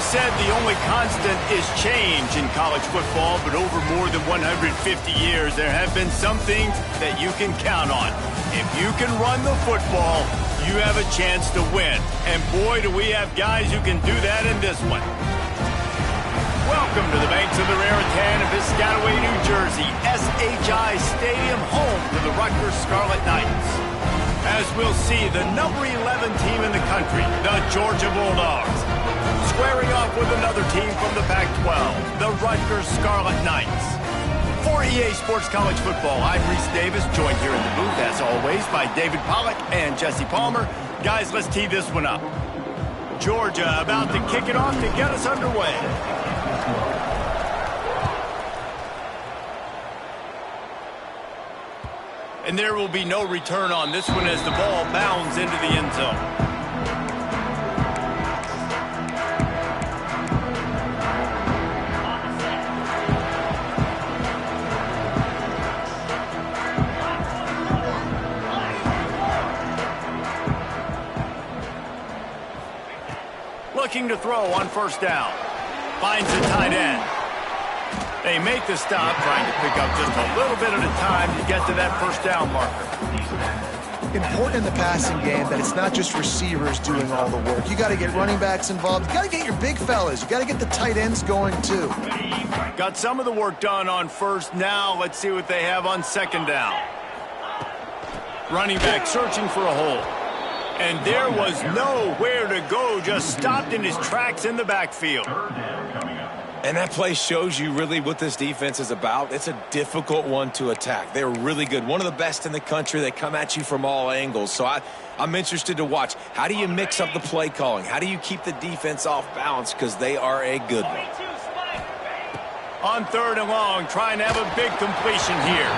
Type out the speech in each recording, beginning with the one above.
said the only constant is change in college football, but over more than 150 years, there have been some things that you can count on. If you can run the football, you have a chance to win. And boy, do we have guys who can do that in this one. Welcome to the banks of the Raritan in Piscataway, New Jersey. SHI Stadium, home to the Rutgers Scarlet Knights. As we'll see, the number 11 team in the country, the Georgia Bulldogs, squaring off with another team from the Pac-12, the Rutgers Scarlet Knights. For EA Sports College Football, I'm Reese Davis, joined here in the booth, as always, by David Pollack and Jesse Palmer. Guys, let's tee this one up. Georgia about to kick it off to get us underway. And there will be no return on this one as the ball bounds into the end zone. Looking to throw on first down. Finds the tight end. They make the stop, trying to pick up just a little bit at a time to get to that first down marker. Important in the passing game that it's not just receivers doing all the work. You got to get running backs involved. You got to get your big fellas. You got to get the tight ends going too. Got some of the work done on first. Now let's see what they have on second down. Running back searching for a hole. And there was nowhere to go, just stopped in his tracks in the backfield. And that play shows you really what this defense is about. It's a difficult one to attack. They're really good. One of the best in the country. They come at you from all angles. So I'm interested to watch. How do you mix up the play calling? How do you keep the defense off balance? Because they are a good one. On third and long, trying to have a big completion here.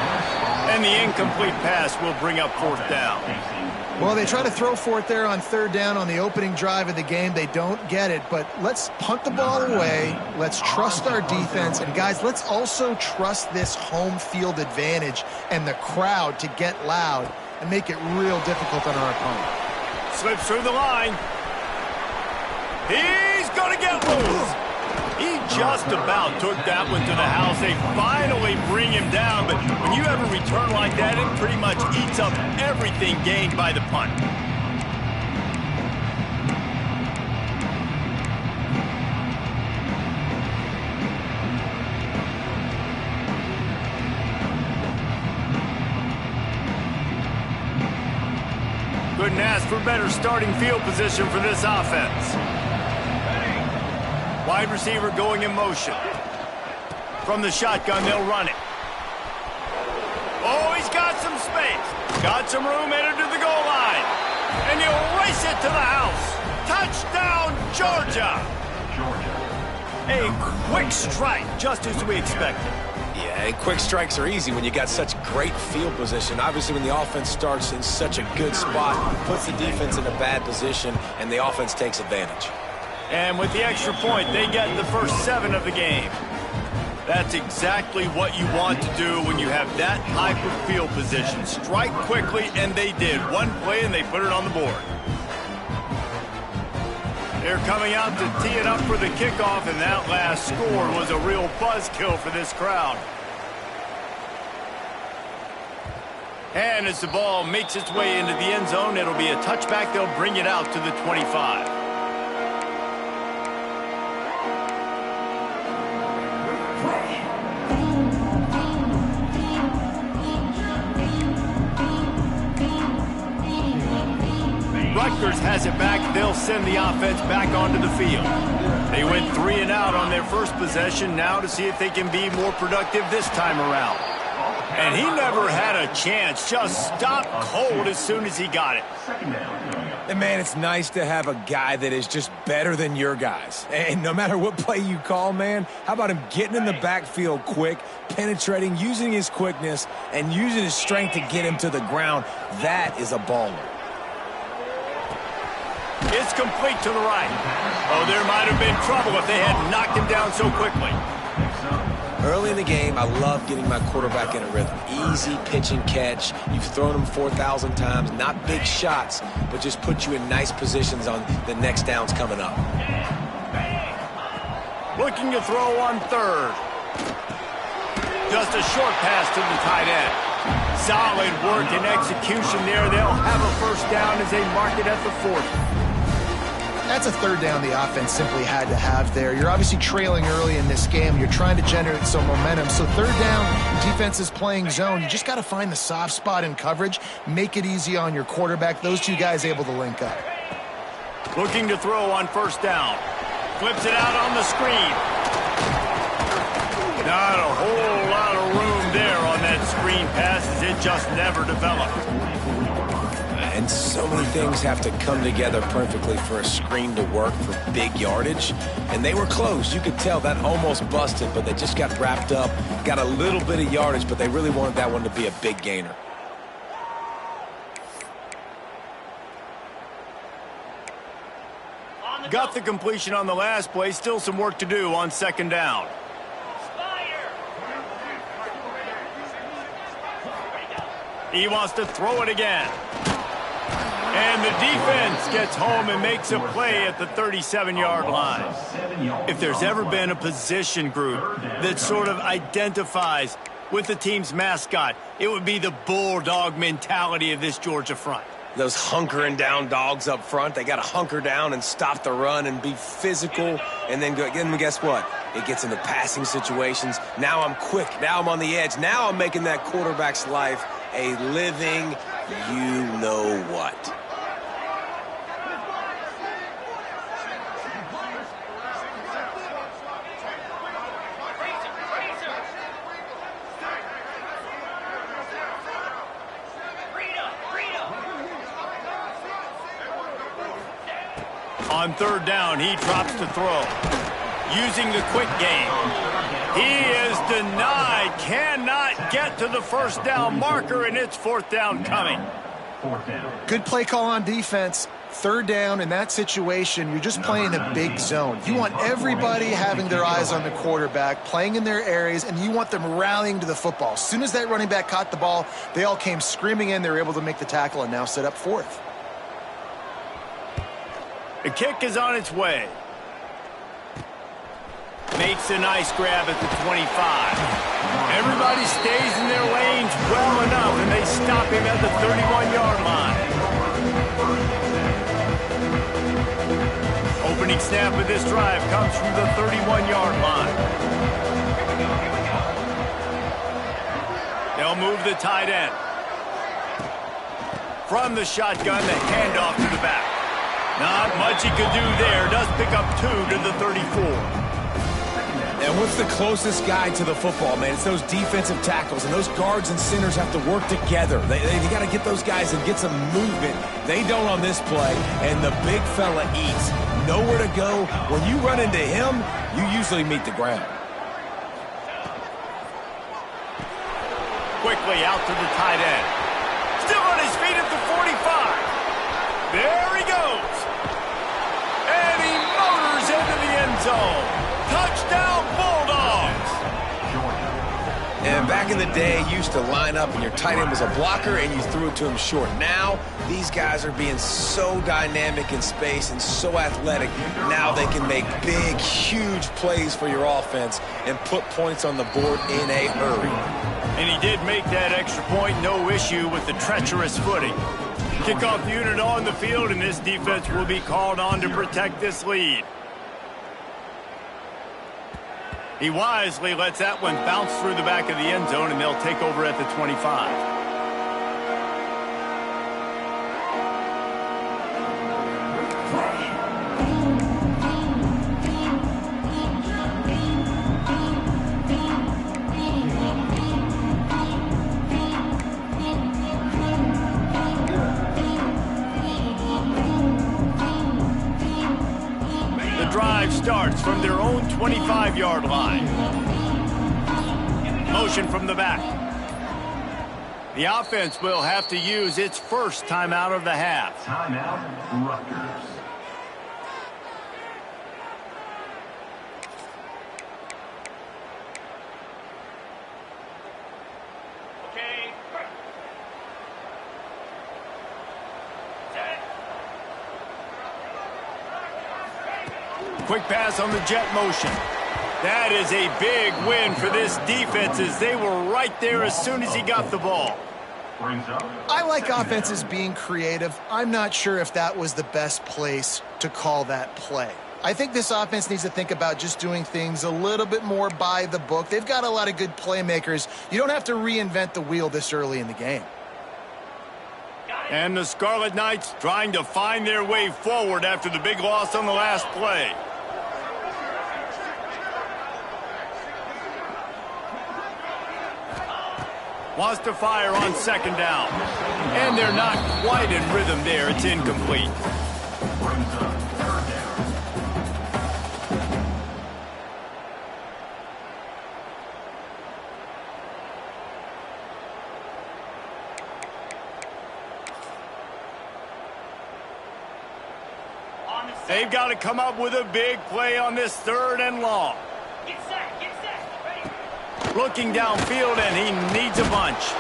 And the incomplete pass will bring up fourth down. Well, they try to throw for it there on third down on the opening drive of the game. They don't get it, but let's punt the ball away. Let's trust our defense. And, guys, let's also trust this home field advantage and the crowd to get loud and make it real difficult on our opponent. Slips through the line. He's going to get loose. He just about took that one to the house. They finally bring him down, but when you have a return like that, it pretty much eats up everything gained by the punt. Couldn't ask for better starting field position for this offense. Wide receiver going in motion. From the shotgun, they'll run it. Oh, he's got some space. Got some room, headed to the goal line. And he'll race it to the house. Touchdown, Georgia. A quick strike, just as we expected. Yeah, quick strikes are easy when you got such great field position. Obviously, when the offense starts in such a good spot, puts the defense in a bad position, and the offense takes advantage. And with the extra point, they get the first 7 of the game. That's exactly what you want to do when you have that type of field position. Strike quickly, and they did. One play, and they put it on the board. They're coming out to tee it up for the kickoff, and that last score was a real buzzkill for this crowd. And as the ball makes its way into the end zone, it'll be a touchback. They'll bring it out to the 25. Rutgers has it back. They'll send the offense back onto the field. They went 3 and out on their first possession, now to see if they can be more productive this time around. And he never had a chance, just stopped cold as soon as he got it. And, man, it's nice to have a guy that is just better than your guys. And no matter what play you call, man, how about him getting in the backfield quick, penetrating, using his quickness, and using his strength to get him to the ground? That is a baller. It's complete to the right. Oh, there might have been trouble if they had knocked him down so quickly. Early in the game, I love getting my quarterback in a rhythm. Easy pitch and catch. You've thrown him 4,000 times. Not big shots, but just put you in nice positions on the next downs coming up. looking to throw on third. Just a short pass to the tight end. Solid work and execution there. They'll have a first down as they mark it at the 40. That's a third down the offense simply had to have there. You're obviously trailing early in this game. You're trying to generate some momentum. So third down, defense is playing zone. You just got to find the soft spot in coverage, make it easy on your quarterback. Those two guys able to link up. Looking to throw on first down. Flips it out on the screen. Not a whole lot of room there on that screen pass as it just never developed. And so many things have to come together perfectly for a screen to work for big yardage. And they were close. You could tell that almost busted, but they just got wrapped up, got a little bit of yardage, but they really wanted that one to be a big gainer. Got the completion on the last play. Still some work to do on second down. He wants to throw it again. And the defense gets home and makes a play at the 37-yard line. If there's ever been a position group that sort of identifies with the team's mascot, it would be the bulldog mentality of this Georgia front. Those hunkering down dogs up front, they got to hunker down and stop the run and be physical. And then guess what? It gets into passing situations. Now I'm quick. Now I'm on the edge. Now I'm making that quarterback's life a living you-know-what. On third down, he drops to throw. Using the quick game. He is denied. Cannot get to the first down marker, and it's fourth down coming. Good play call on defense. Third down in that situation, you're just playing a big zone. You want everybody having their eyes on the quarterback, playing in their areas, and you want them rallying to the football. As soon as that running back caught the ball, they all came screaming in. They were able to make the tackle and now set up fourth. The kick is on its way. Makes a nice grab at the 25. Everybody stays in their lanes well enough, and they stop him at the 31-yard line. Opening snap of this drive comes from the 31-yard line. They'll move the tight end. From the shotgun, the handoff to the back. Not much he could do there. Does pick up 2 to the 34. And what's the closest guy to the football, man? It's those defensive tackles, and those guards and centers have to work together. They got to get those guys and get some movement. They don't on this play, and the big fella eats. Nowhere to go. When you run into him, you usually meet the ground. Quickly out to the tight end. Still on his feet at the 45. There he goes. And he motors into the end zone. Touchdown, Bulldogs! And back in the day, you used to line up and your tight end was a blocker and you threw it to him short. Now, these guys are being so dynamic in space and so athletic. Now they can make big, huge plays for your offense and put points on the board in a hurry. And he did make that extra point, no issue with the treacherous footing. Kickoff unit on the field, and this defense will be called on to protect this lead. He wisely lets that one bounce through the back of the end zone, and they'll take over at the 25. Starts from their own 25-yard line. Motion from the back. The offense will have to use its first timeout of the half. Timeout, Rutgers. Quick pass on the jet motion. That is a big win for this defense as they were right there as soon as he got the ball. I like offenses being creative. I'm not sure if that was the best place to call that play. I think this offense needs to think about just doing things a little bit more by the book. They've got a lot of good playmakers. You don't have to reinvent the wheel this early in the game. And the Scarlet Knights trying to find their way forward after the big loss on the last play. Wants to fire on second down. And they're not quite in rhythm there. It's incomplete. They've got to come up with a big play on this 3rd and long. Get set, ready. Looking downfield, and he needs a bunch.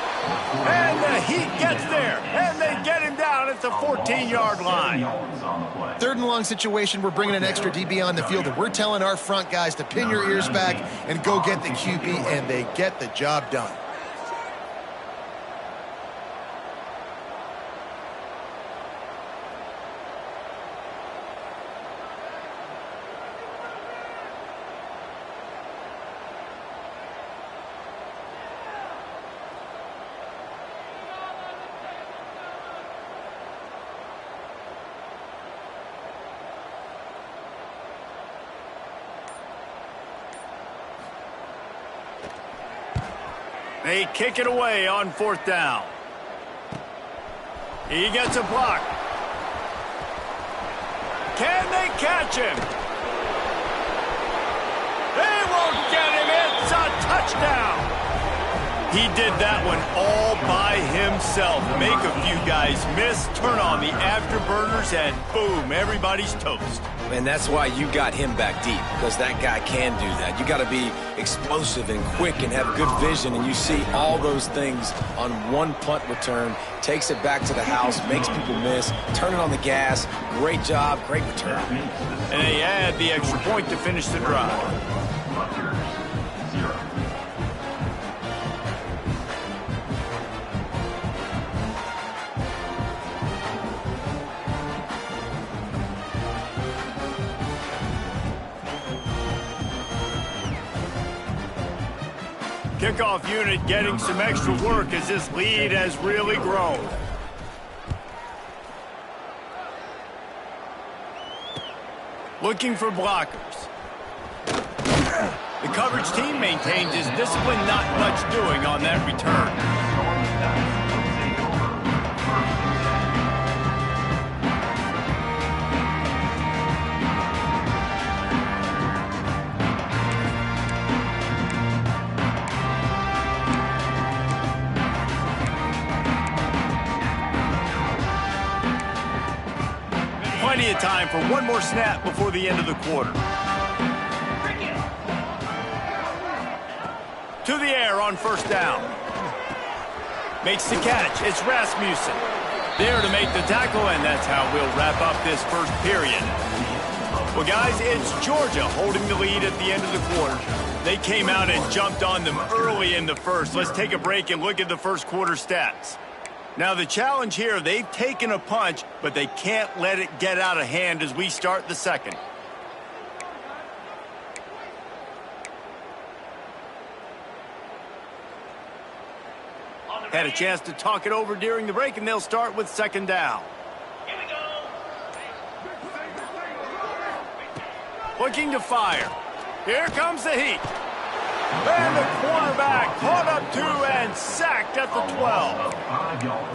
And the Heat gets there, and they get him down at the 14-yard line. 3rd and long situation, we're bringing an extra DB on the field, and we're telling our front guys to pin your ears back and go get the QB, and they get the job done. They kick it away on 4th down. He gets a block. Can they catch him? They won't get him. It's a touchdown. He did that one all by himself. Make a few guys miss, turn on the afterburners, and boom, everybody's toast. And that's why you got him back deep, because that guy can do that. You got to be explosive and quick and have good vision, and you see all those things on one punt return. Takes it back to the house, makes people miss, turning on the gas. Great job, great return. And they add the extra point to finish the drive. Rutgers, 0. Kickoff unit getting some extra work as this lead has really grown. Looking for blockers. The coverage team maintains his discipline, not much doing on that return. Plenty of time for one more snap before the end of the quarter. To the air on 1st down. Makes the catch. It's Rasmussen. There to make the tackle, and that's how we'll wrap up this first period. Well, guys, it's Georgia holding the lead at the end of the quarter. They came out and jumped on them early in the first. Let's take a break and look at the first quarter stats. Now, the challenge here, they've taken a punch, but they can't let it get out of hand as we start the second. Had a chance to talk it over during the break, and they'll start with 2nd down. Here we go. Looking to fire. Here comes the Heat. And the quarterback caught up 2 and sacked at the 12.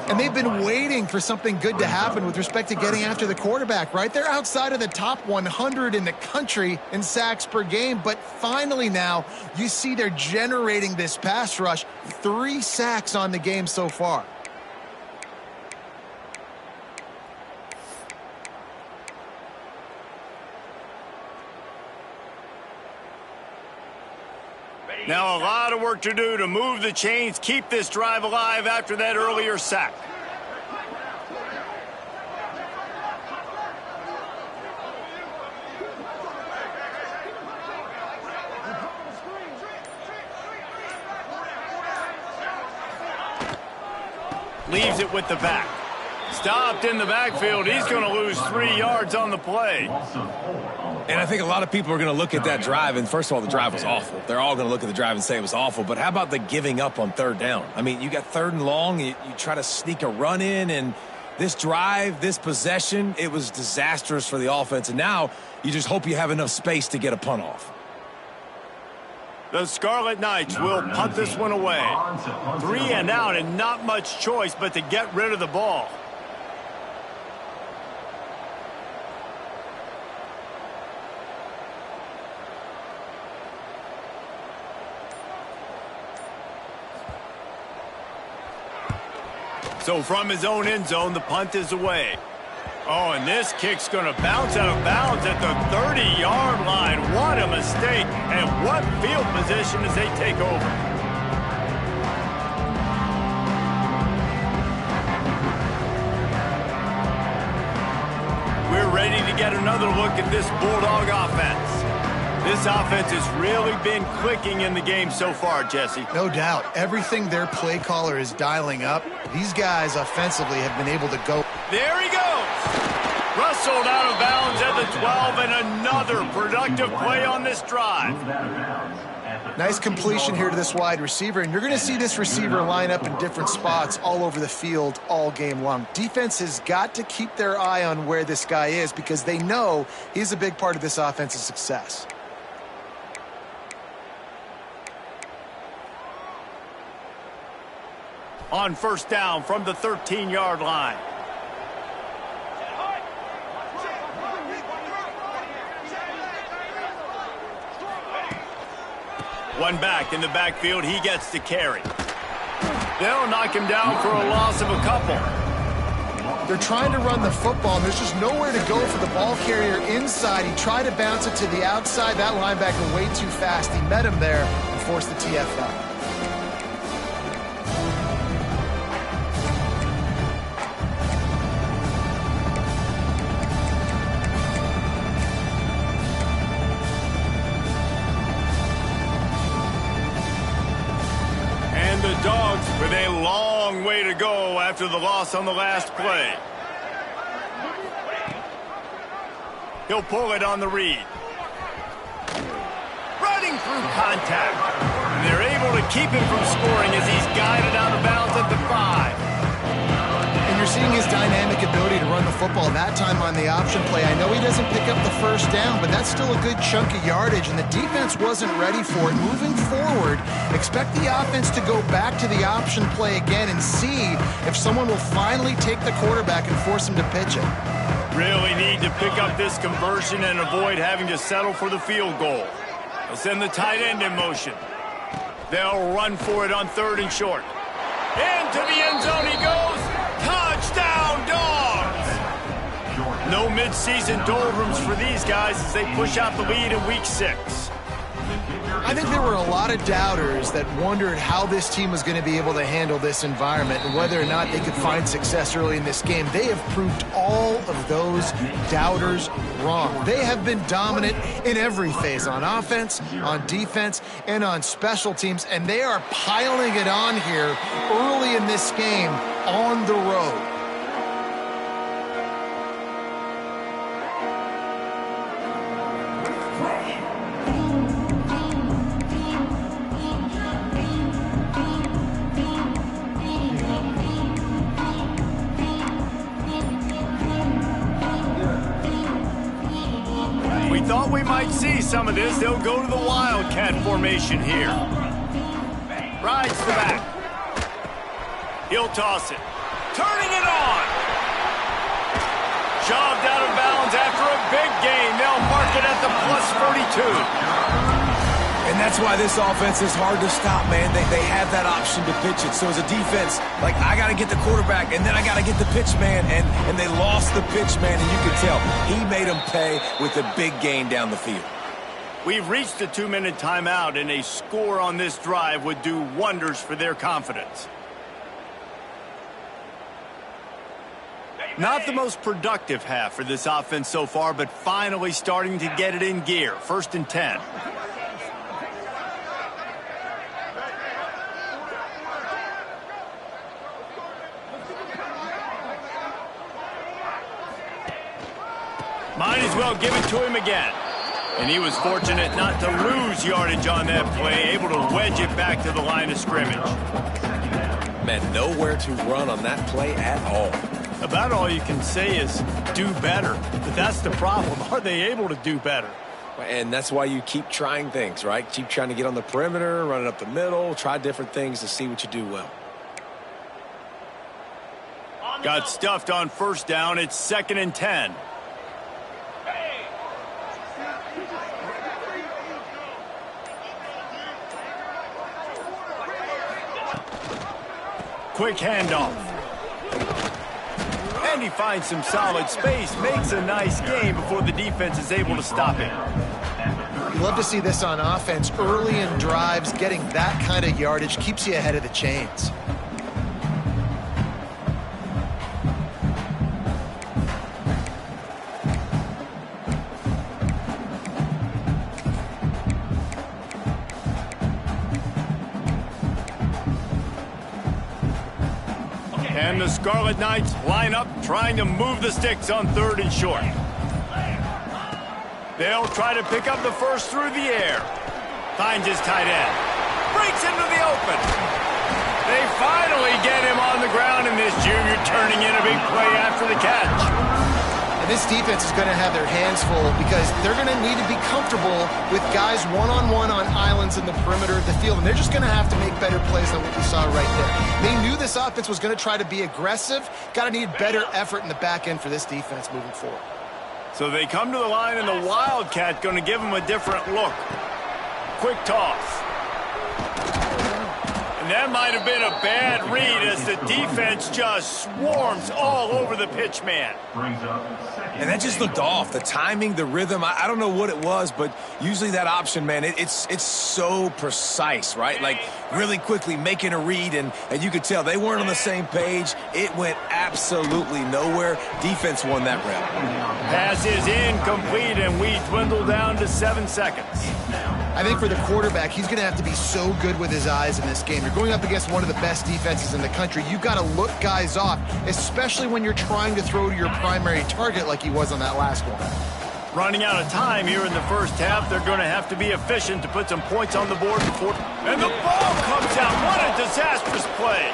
And they've been waiting for something good to happen with respect to getting after the quarterback, right? They're outside of the top 100 in the country in sacks per game, but finally now you see they're generating this pass rush. 3 sacks on the game so far. Now a lot of work to do to move the chains, keep this drive alive after that earlier sack. leaves it with the back. Stopped in the backfield. He's going to lose 3 yards on the play. And I think a lot of people are going to look at that drive, and first of all, the drive was awful. They're all going to look at the drive and say it was awful, but how about the giving up on third down? I mean, you got 3rd and long, you try to sneak a run in, and this drive, this possession, it was disastrous for the offense, and now you just hope you have enough space to get a punt off. The Scarlet Knights will punt this one away. 3 and out, and not much choice but to get rid of the ball. So from his own end zone, the punt is away. Oh, and this kick's going to bounce out of bounds at the 30-yard line. What a mistake. And what field position as they take over. We're ready to get another look at this Bulldog offense. This offense has really been clicking in the game so far, Jesse. No doubt. Everything their play caller is dialing up, these guys offensively have been able to go. There he goes. Rustled out of bounds at the 12, and another productive play on this drive. Nice completion here to this wide receiver, and you're going to see this receiver line up in different spots all over the field all game long. Defense has got to keep their eye on where this guy is because they know he's a big part of this offense's success. On first down from the 13-yard line. One back in the backfield. He gets to carry. They'll knock him down for a loss of a couple. They're trying to run the football, and there's just nowhere to go for the ball carrier inside. He tried to bounce it to the outside. That linebacker way too fast. He met him there and forced the TFL. Dogs with a long way to go after the loss on the last play. He'll pull it on the read. Running through contact. And they're able to keep him from scoring as he's guided out of bounds at the 5. And you're seeing his dynamic ability to run the football, that time on the option play. I know he doesn't pick up the first down, but that's still a good chunk of yardage, and the defense wasn't ready for it. Moving forward, expect the offense to go back to the option play again and see if someone will finally take the quarterback and force him to pitch it. Really need to pick up this conversion and avoid having to settle for the field goal. They'll send the tight end in motion. They'll run for it on 3rd and short. Into the end zone he goes. Touchdown, Dogs! No midseason doldrums for these guys as they push out the lead in Week 6. I think there were a lot of doubters that wondered how this team was going to be able to handle this environment and whether or not they could find success early in this game. They have proved all of those doubters wrong. They have been dominant in every phase, on offense, on defense, and on special teams, and they are piling it on here early in this game on the road. Thought we might see some of this. They'll go to the Wildcat formation here. Rides the back. He'll toss it. Turning it on. Shoved out of bounds after a big gain. They'll mark it at the +42. And that's why this offense is hard to stop, man. They have that option to pitch it. So as a defense, like, I got to get the quarterback, and then I got to get the pitch man, and they lost the pitch man, and you can tell he made them pay with a big gain down the field. We've reached a 2-minute timeout, and a score on this drive would do wonders for their confidence. Not the most productive half for this offense so far, but finally starting to get it in gear. 1st and 10. Might as well give it to him again. And he was fortunate not to lose yardage on that play, able to wedge it back to the line of scrimmage. Man, nowhere to run on that play at all. About all you can say is do better. But that's the problem. Are they able to do better? And that's why you keep trying things, right? Keep trying to get on the perimeter, run it up the middle, try different things to see what you do well. Got stuffed on first down. It's 2nd and 10. Quick handoff. And he finds some solid space, makes a nice game before the defense is able to stop it. You love to see this on offense. Early in drives, getting that kind of yardage keeps you ahead of the chains. And the Scarlet Knights line up, trying to move the sticks on 3rd and short. They'll try to pick up the first through the air. Finds his tight end. Breaks into the open. They finally get him on the ground, and this junior turning in a big play after the catch. And this defense is going to have their hands full because they're going to need to be comfortable with guys one-on-one on islands in the perimeter of the field, and they're just going to have to make better plays than what we saw right there. They knew this offense was going to try to be aggressive. Got to need better effort in the back end for this defense moving forward. So they come to the line, and the Wildcat going to give them a different look. Quick toss. And that might have been a bad read as the defense just swarms all over the pitch man. And that just looked off. The timing, the rhythm, I don't know what it was, but usually that option, man, it's so precise, right? Like really quickly making a read, and you could tell they weren't on the same page. It went absolutely nowhere. Defense won that round. Pass is incomplete, and we dwindle down to 7 seconds. I think for the quarterback, he's going to have to be so good with his eyes in this game. You're going up against one of the best defenses in the country. You've got to look guys off, especially when you're trying to throw to your primary target like he was on that last one. Running out of time here in the first half. They're going to have to be efficient to put some points on the board before. And the ball comes out. What a disastrous play.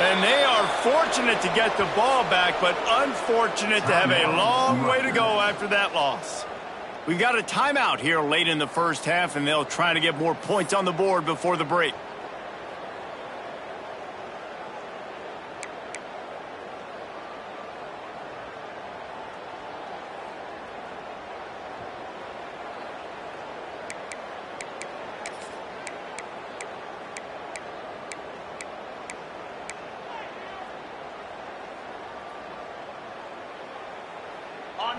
And they are fortunate to get the ball back, but unfortunate to have a long way to go after that loss. We got a timeout here late in the first half, and they'll try to get more points on the board before the break.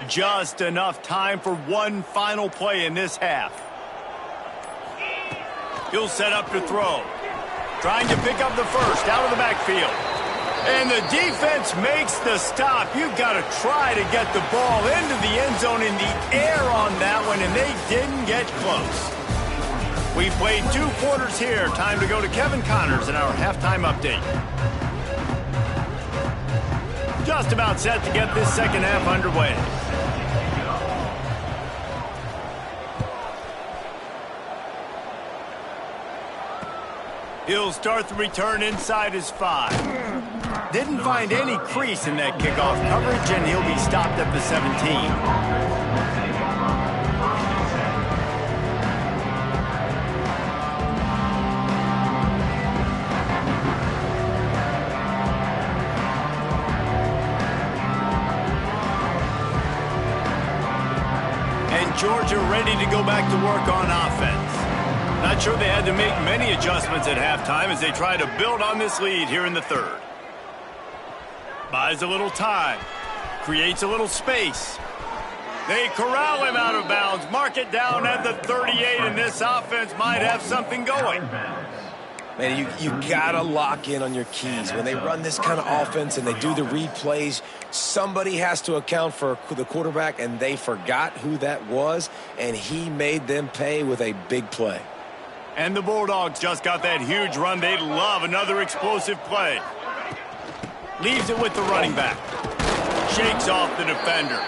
Just enough time for one final play in this half. He'll set up to throw. Trying to pick up the first out of the backfield. And the defense makes the stop. You've got to try to get the ball into the end zone in the air on that one, and they didn't get close. We played 2 quarters here. Time to go to Kevin Connors in our halftime update. Just about set to get this second half underway. He'll start the return inside his 5. Didn't find any crease in that kickoff coverage, and he'll be stopped at the 17. And Georgia ready to go back to work on offense. Not sure they had to make many adjustments at halftime as they try to build on this lead here in the third. Buys a little time. Creates a little space. They corral him out of bounds. Mark it down at the 38, and this offense might have something going. Man, you got to lock in on your keys. When they run this kind of offense and they do the read plays, somebody has to account for the quarterback, and they forgot who that was, and he made them pay with a big play. And the Bulldogs just got that huge run. They'd love another explosive play. Leaves it with the running back. Shakes off the defender.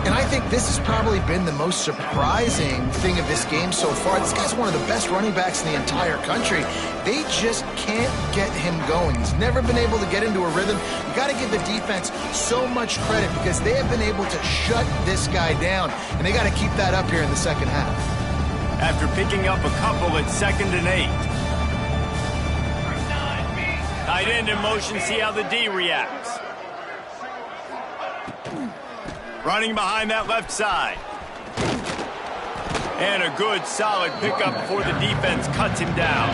And I think this has probably been the most surprising thing of this game so far. This guy's one of the best running backs in the entire country. They just can't get him going. He's never been able to get into a rhythm. You got to give the defense so much credit because they have been able to shut this guy down, and they got to keep that up here in the second half. After picking up a couple at 2nd and 8. Tight end in motion, see how the D reacts. Running behind that left side. And a good, solid pickup before the defense cuts him down.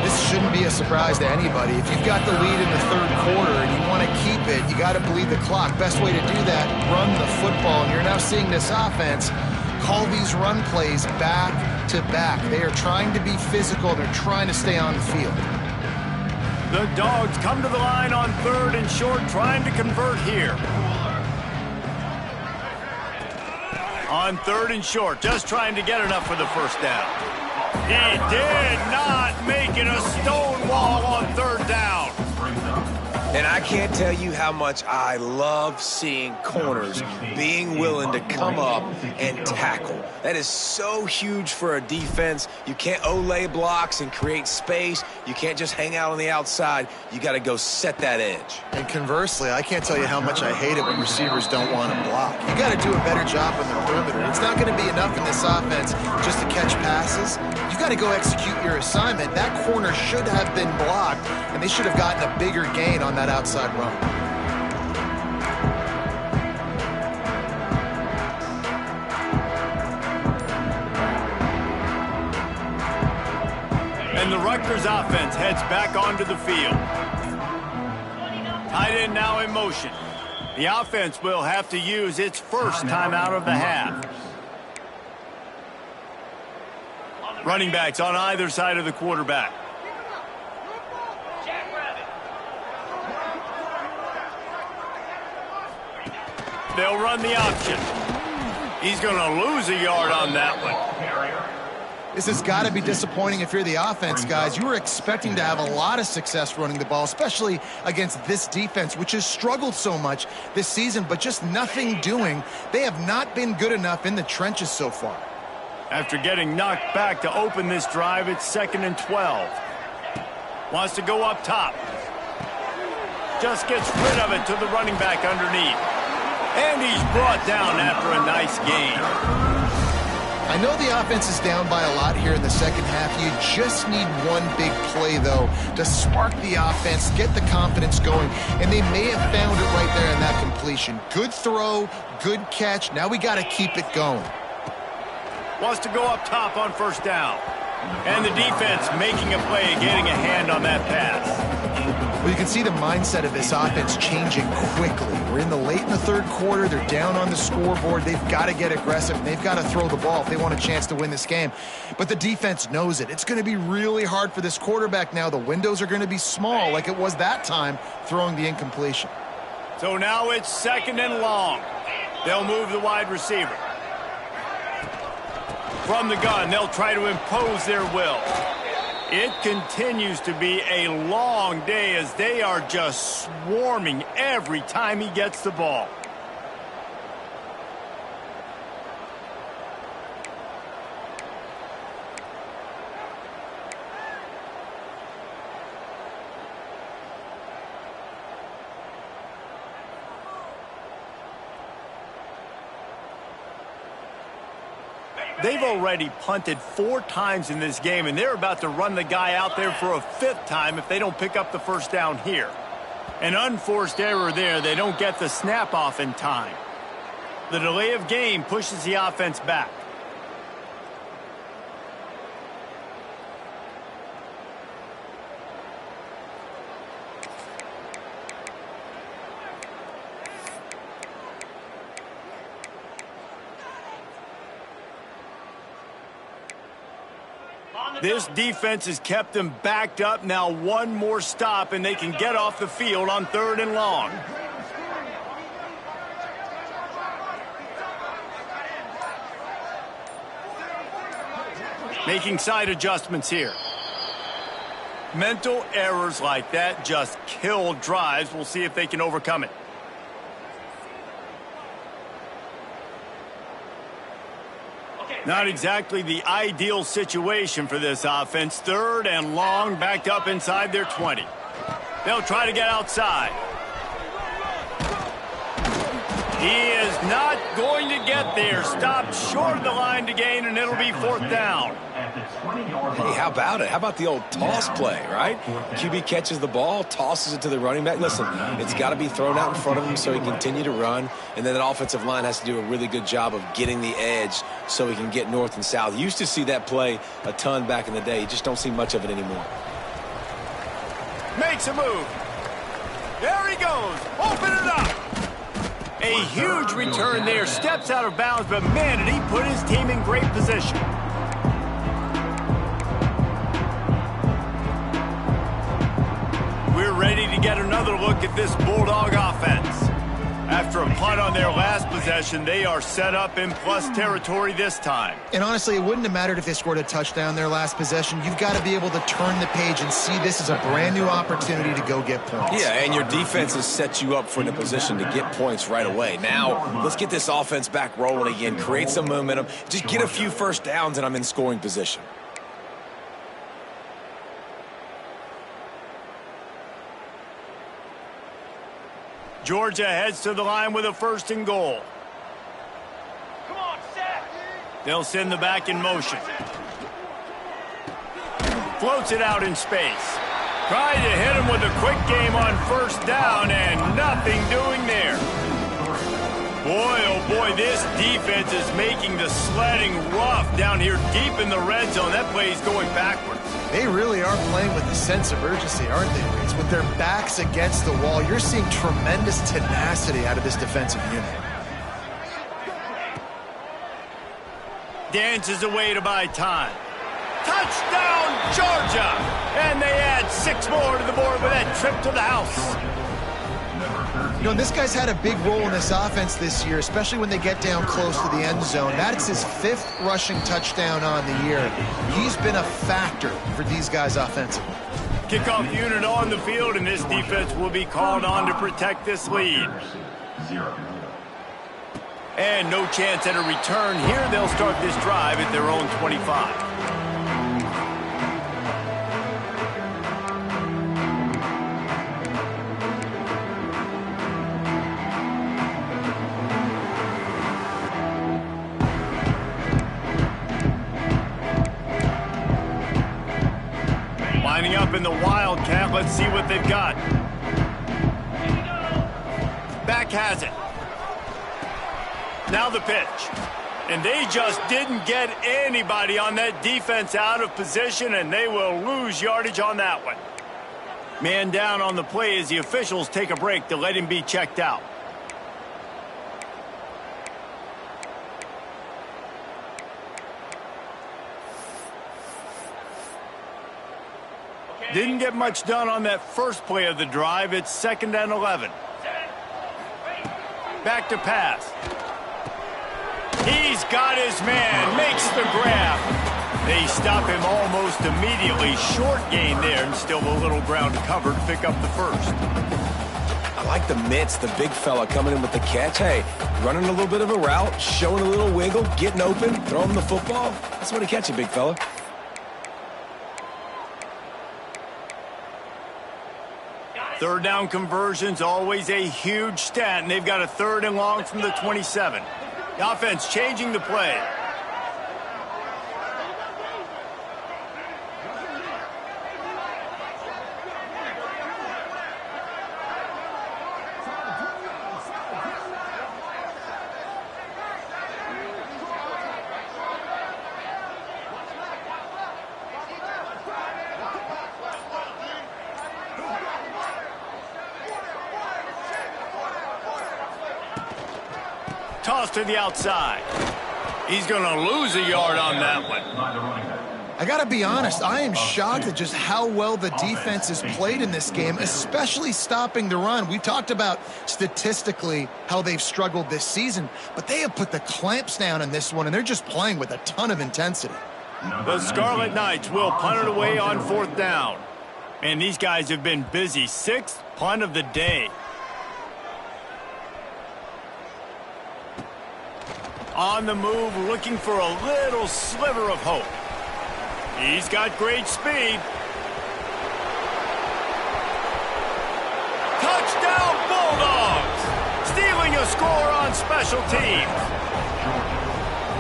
This shouldn't be a surprise to anybody. If you've got the lead in the third quarter and you want to keep it, you got to bleed the clock. Best way to do that, run the football. And you're now seeing this offense call these run plays back to back. They are trying to be physical. They're trying to stay on the field. The Dogs come to the line on 3rd and short, trying to convert here. On 3rd and short, just trying to get enough for the first down. He did not make it a stone wall on 3rd down. And I can't tell you how much I love seeing corners being willing to come up and tackle. That is so huge for a defense. You can't olay blocks and create space. You can't just hang out on the outside. You got to go set that edge. And conversely, I can't tell you how much I hate it when receivers don't want to block. You got to do a better job on the perimeter. It's not going to be enough in this offense just to catch passes. You got to go execute your assignment. That corner should have been blocked, and they should have gotten a bigger gain on that outside run. And the Rutgers offense heads back onto the field. Tight end now in motion. The offense will have to use its first timeout of the half. Running backs on either side of the quarterback. They'll run the option. He's going to lose a yard on that one. This has got to be disappointing if you're the offense, guys. You were expecting to have a lot of success running the ball, especially against this defense, which has struggled so much this season, but just nothing doing. They have not been good enough in the trenches so far. After getting knocked back to open this drive, it's 2nd and 12. Wants to go up top. Just gets rid of it to the running back underneath. And he's brought down after a nice gain. I know the offense is down by a lot here in the second half. You just need one big play, though, to spark the offense, get the confidence going, and they may have found it right there in that completion. Good throw, good catch. Now we got to keep it going. Wants to go up top on 1st down. And the defense making a play, getting a hand on that pass. Well, you can see the mindset of this offense changing quickly. We're in the late in the third quarter. They're down on the scoreboard. They've got to get aggressive. They've got to throw the ball if they want a chance to win this game. But the defense knows it. It's going to be really hard for this quarterback now. The windows are going to be small like it was that time throwing the incompletion. So now it's 2nd and long. They'll move the wide receiver. From the gun, they'll try to impose their will. It continues to be a long day as they are just swarming every time he gets the ball. They've already punted 4 times in this game, and they're about to run the guy out there for a 5th time if they don't pick up the first down here. An unforced error there. They don't get the snap off in time. The delay of game pushes the offense back. This defense has kept them backed up. Now one more stop, and they can get off the field on 3rd and long. Making side adjustments here. Mental errors like that just kill drives. We'll see if they can overcome it. Not exactly the ideal situation for this offense. 3rd and long, backed up inside their 20. They'll try to get outside. He is not going to get there. Stopped short of the line to gain, and it'll be 4th down. Hey, how about it? How about the old toss play, right? QB catches the ball, tosses it to the running back. Listen, it's got to be thrown out in front of him so he can continue to run, and then that offensive line has to do a really good job of getting the edge so he can get north and south. You used to see that play a ton back in the day. You just don't see much of it anymore. Makes a move. There he goes. Open it up. A huge return there. Steps out of bounds, but man, did he put his team in great position. We're ready to get another look at this Bulldog offense. After a punt on their last possession, they are set up in plus territory this time. And honestly, it wouldn't have mattered if they scored a touchdown their last possession. You've got to be able to turn the page and see this as a brand new opportunity to go get points. Yeah, and your defense has set you up for in a position to get points right away. Now, let's get this offense back rolling again, create some momentum, just get a few first downs, and I'm in scoring position. Georgia heads to the line with a 1st and goal. Come on, set. They'll send the back in motion. Floats it out in space. Trying to hit him with a quick game on 1st down, and nothing doing there. Boy, oh boy, this defense is making the sledding rough down here deep in the red zone. That play is going backwards. They really are playing with a sense of urgency, aren't they, Reese? With their backs against the wall, you're seeing tremendous tenacity out of this defensive unit. Dances away to buy time. Touchdown, Georgia! And they add 6 more to the board with that trip to the house. You know, this guy's had a big role in this offense this year, especially when they get down close to the end zone. That's his 5th rushing touchdown on the year. He's been a factor for these guys offensively. Kickoff unit on the field, and this defense will be called on to protect this lead. And no chance at a return here. They'll start this drive at their own 25. Lining up in the Wildcat. Let's see what they've got. Back has it. Now the pitch. And they just didn't get anybody on that defense out of position, and they will lose yardage on that one. Man down on the play as the officials take a break to let him be checked out. Didn't get much done on that first play of the drive. It's 2nd and 11. Back to pass. He's got his man. Makes the grab. They stop him almost immediately. Short gain there, and still a little ground to cover to pick up the 1st. I like the mitts, the big fella coming in with the catch. Hey, running a little bit of a route, showing a little wiggle, getting open, throwing the football. That's what he catch you, big fella. Third down conversions, always a huge stat, and they've got a 3rd and long from the 27. The offense changing the play. Toss to the outside. He's going to lose a yard on that one. I got to be honest, I am shocked at just how well the defense has played in this game, especially stopping the run. We talked about statistically how they've struggled this season, but they have put the clamps down in this one, and they're just playing with a ton of intensity. The Scarlet Knights will punt it away on 4th down. And these guys have been busy. 6th punt of the day. On the move, looking for a little sliver of hope. He's got great speed. Touchdown Bulldogs! Stealing a score on special teams.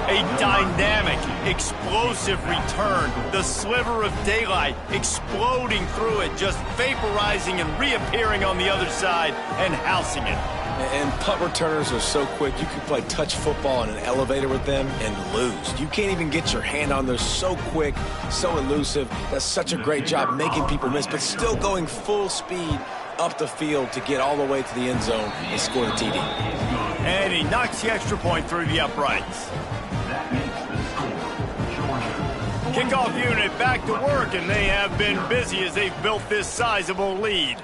A dynamic, explosive return. The sliver of daylight exploding through it, just vaporizing and reappearing on the other side and housing it. And punt returners are so quick, you can play touch football in an elevator with them and lose. You can't even get your hand on them. So quick, so elusive. Does such a great job making people miss, but still going full speed up the field to get all the way to the end zone and score the TD. And he knocks the extra point through the uprights. Kickoff unit back to work, and they have been busy as they've built this sizable lead.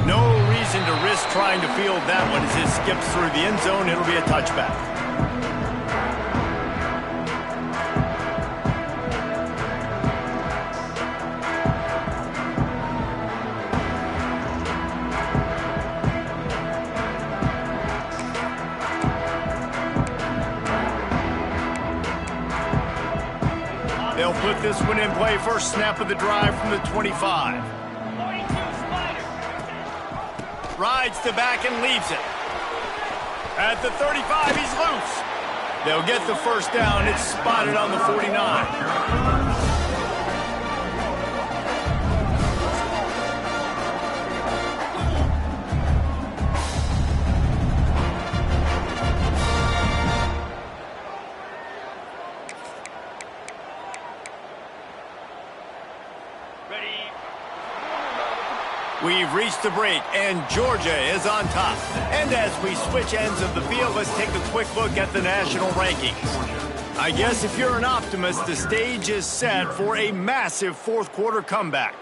No reason to risk trying to field that one as it skips through the end zone. It'll be a touchback. They'll put this one in play. First snap of the drive from the 25. Rides to back and leaves it. At the 35, he's loose. They'll get the first down. It's spotted on the 49. We've reached the break, and Georgia is on top. And as we switch ends of the field, let's take a quick look at the national rankings. I guess if you're an optimist, the stage is set for a massive fourth-quarter comeback.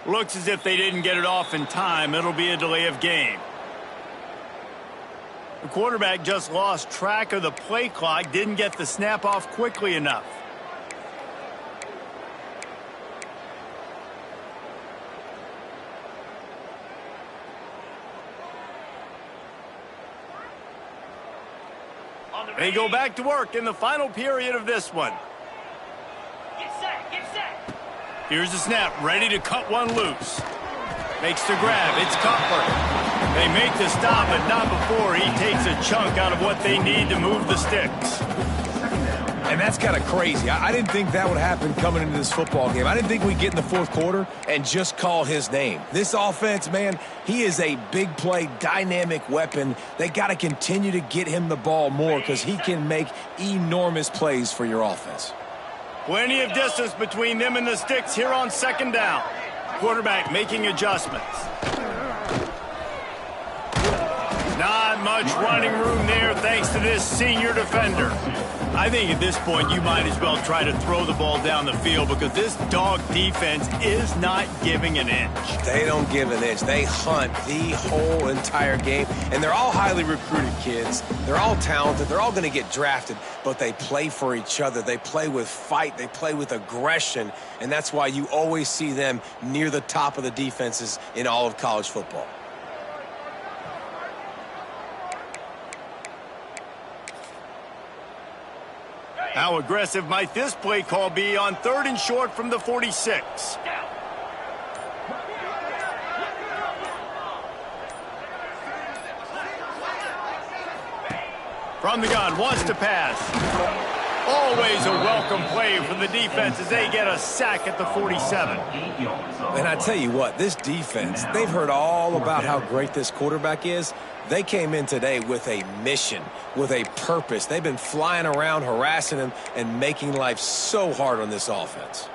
Looks as if they didn't get it off in time. It'll be a delay of game. The quarterback just lost track of the play clock, didn't get the snap off quickly enough. They go back to work in the final period of this one. Here's the snap, ready to cut one loose. Makes the grab, it's Cutler. They make the stop, but not before he takes a chunk out of what they need to move the sticks. And that's kind of crazy. I didn't think that would happen coming into this football game. I didn't think we'd get in the fourth quarter and just call his name. This offense, man, he is a big play, dynamic weapon. They got to continue to get him the ball more because he can make enormous plays for your offense. Plenty of distance between them and the sticks here on second down. Quarterback making adjustments. Not much running room there thanks to this senior defender. I think at this point you might as well try to throw the ball down the field because this dog defense is not giving an inch. They don't give an inch. They hunt the whole entire game, and they're all highly recruited kids. They're all talented. They're all going to get drafted, but they play for each other. They play with fight. They play with aggression, and that's why you always see them near the top of the defenses in all of college football. How aggressive might this play call be on 3rd and short from the 46? From the gun, wants to pass. Always a welcome play for the defense as they get a sack at the 47. And I tell you what, this defense, they've heard all about how great this quarterback is. They came in today with a mission, with a purpose. They've been flying around, harassing him, and making life so hard on this offense.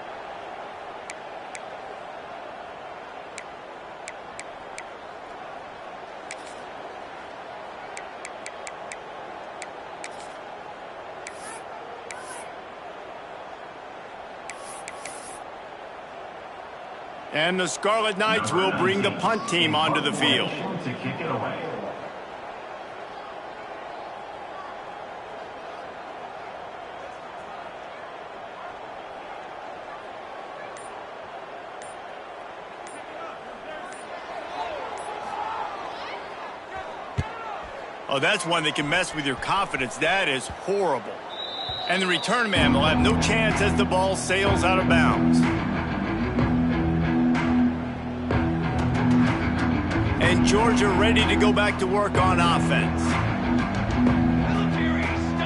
And the Scarlet Knights will bring the punt team onto the field. To kick it away. Oh, that's one that can mess with your confidence. That is horrible. And the return man will have no chance as the ball sails out of bounds. And Georgia ready to go back to work on offense.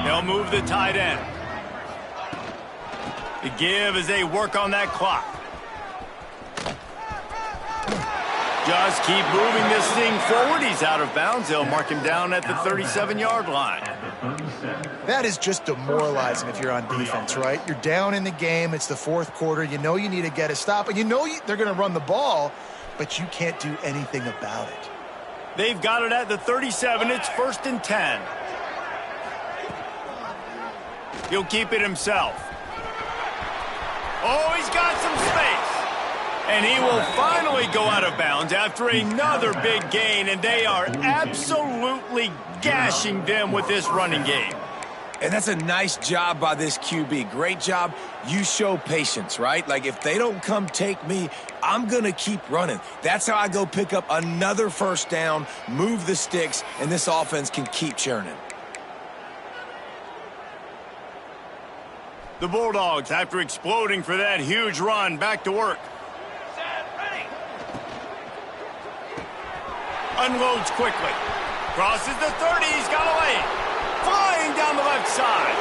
They'll move the tight end. The give as they work on that clock. Just keep moving this thing forward. He's out of bounds. They'll mark him down at the 37-yard line. That is just demoralizing if you're on defense, right? You're down in the game. It's the fourth quarter. You know you need to get a stop, and you know they're going to run the ball, but you can't do anything about it. They've got it at the 37. It's 1st and 10. He'll keep it himself. Oh, he's got some space. And he will finally go out of bounds after another big gain, and they are absolutely gashing them with this running game. And that's a nice job by this QB. Great job. You show patience, right? Like, if they don't come take me, I'm going to keep running. That's how I go pick up another first down, move the sticks, and this offense can keep churning. The Bulldogs, after exploding for that huge run, back to work. Unloads quickly. Crosses the 30. He's got a lane. Flying down the left side.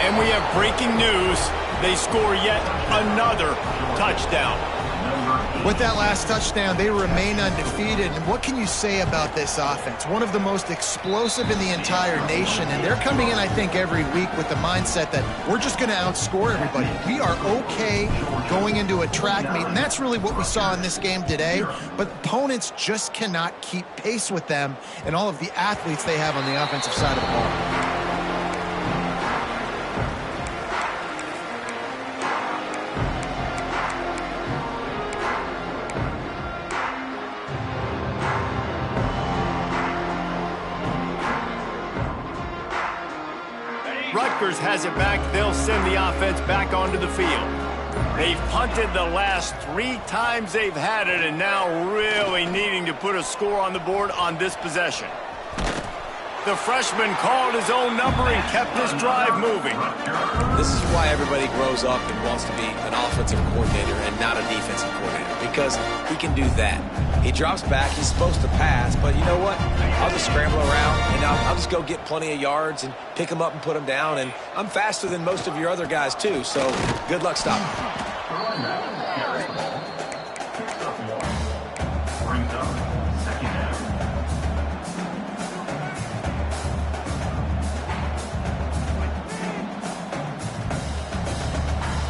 And we have breaking news. They score yet another touchdown. With that last touchdown, they remain undefeated. And what can you say about this offense? One of the most explosive in the entire nation. And they're coming in, I think, every week with the mindset that we're just going to outscore everybody. We are okay going into a track meet. And that's really what we saw in this game today. But opponents just cannot keep pace with them and all of the athletes they have on the offensive side of the ball. Rutgers has it back. They'll send the offense back onto the field. They've punted the last 3 times they've had it, and now really needing to put a score on the board on this possession. The freshman called his own number and kept this drive moving. This is why everybody grows up and wants to be an offensive coordinator and not a defensive coordinator, because he can do that. He drops back. He's supposed to pass, but you know what? I'll just scramble around, and I'll just go get plenty of yards and pick them up and put them down, and I'm faster than most of your other guys, too, so good luck stopping.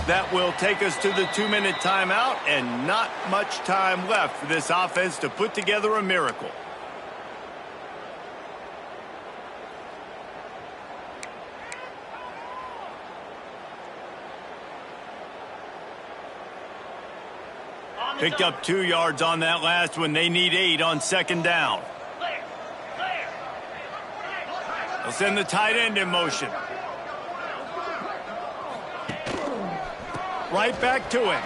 That will take us to the 2-minute timeout, and not much time left for this offense to put together a miracle. Picked up 2 yards on that last one. They need 8 on 2nd down. They'll send the tight end in motion. Right back to him.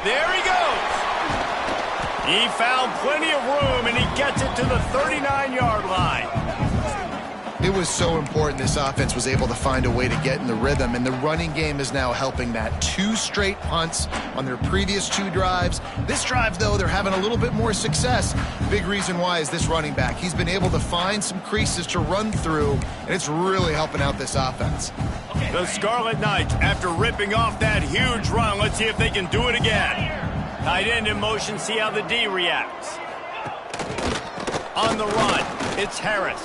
There he goes. He found plenty of room, and he gets it to the 39-yard line. It was so important this offense was able to find a way to get in the rhythm, and the running game is now helping that. 2 straight punts on their previous 2 drives. This drive, though, they're having a little bit more success. Big reason why is this running back. He's been able to find some creases to run through, and it's really helping out this offense. The Scarlet Knights, after ripping off that huge run, let's see if they can do it again. Tight end in motion, see how the D reacts. On the run, it's Harris.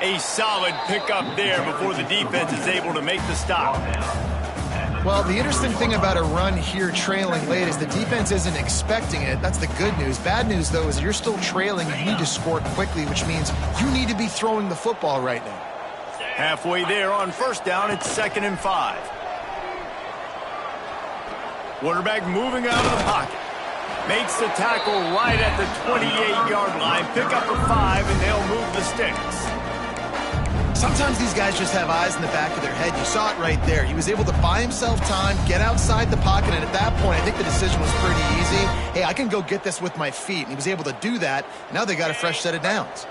A solid pickup there before the defense is able to make the stop. Well, the interesting thing about a run here trailing late is the defense isn't expecting it. That's the good news. Bad news, though, is you're still trailing. You need to score quickly, which means you need to be throwing the football right now. Halfway there on 1st down, it's 2nd and 5. Quarterback moving out of the pocket. Makes the tackle right at the 28-yard line. Pick up a 5, and they'll move the sticks. Sometimes these guys just have eyes in the back of their head. You saw it right there. He was able to buy himself time, get outside the pocket, and at that point, I think the decision was pretty easy. Hey, I can go get this with my feet, and he was able to do that. Now they got a fresh set of downs.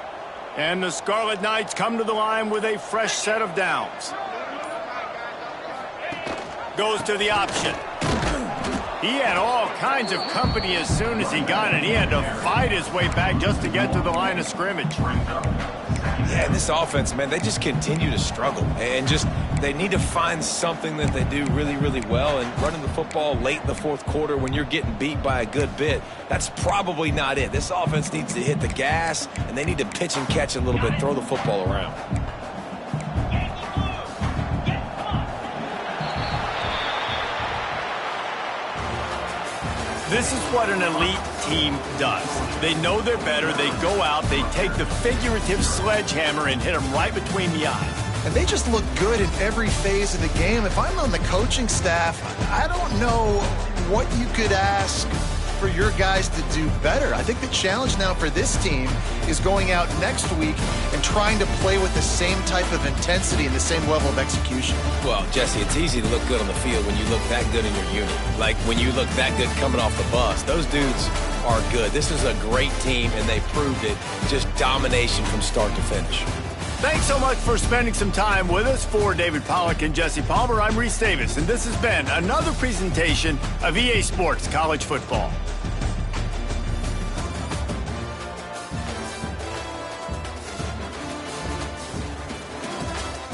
And the Scarlet Knights come to the line with a fresh set of downs. Goes to the option. He had all kinds of company as soon as he got it. He had to fight his way back just to get to the line of scrimmage. Yeah, this offense, man, they just continue to struggle. And they need to find something that they do really, really well. And running the football late in the fourth quarter when you're getting beat by a good bit, that's probably not it. This offense needs to hit the gas, and they need to pitch and catch a little bit, throw the football around. This is what an elite team does. They know they're better. They go out. They take the figurative sledgehammer and hit them right between the eyes. And they just look good in every phase of the game. If I'm on the coaching staff, I don't know what you could ask for your guys to do better. I think the challenge now for this team is going out next week and trying to play with the same type of intensity and the same level of execution. Well, Jesse, it's easy to look good on the field when you look that good in your unit. Like when you look that good coming off the bus. Those dudes are good. This is a great team, and they proved it. Just domination from start to finish. Thanks so much for spending some time with us. For David Pollack and Jesse Palmer, I'm Reese Davis, and this has been another presentation of EA Sports College Football.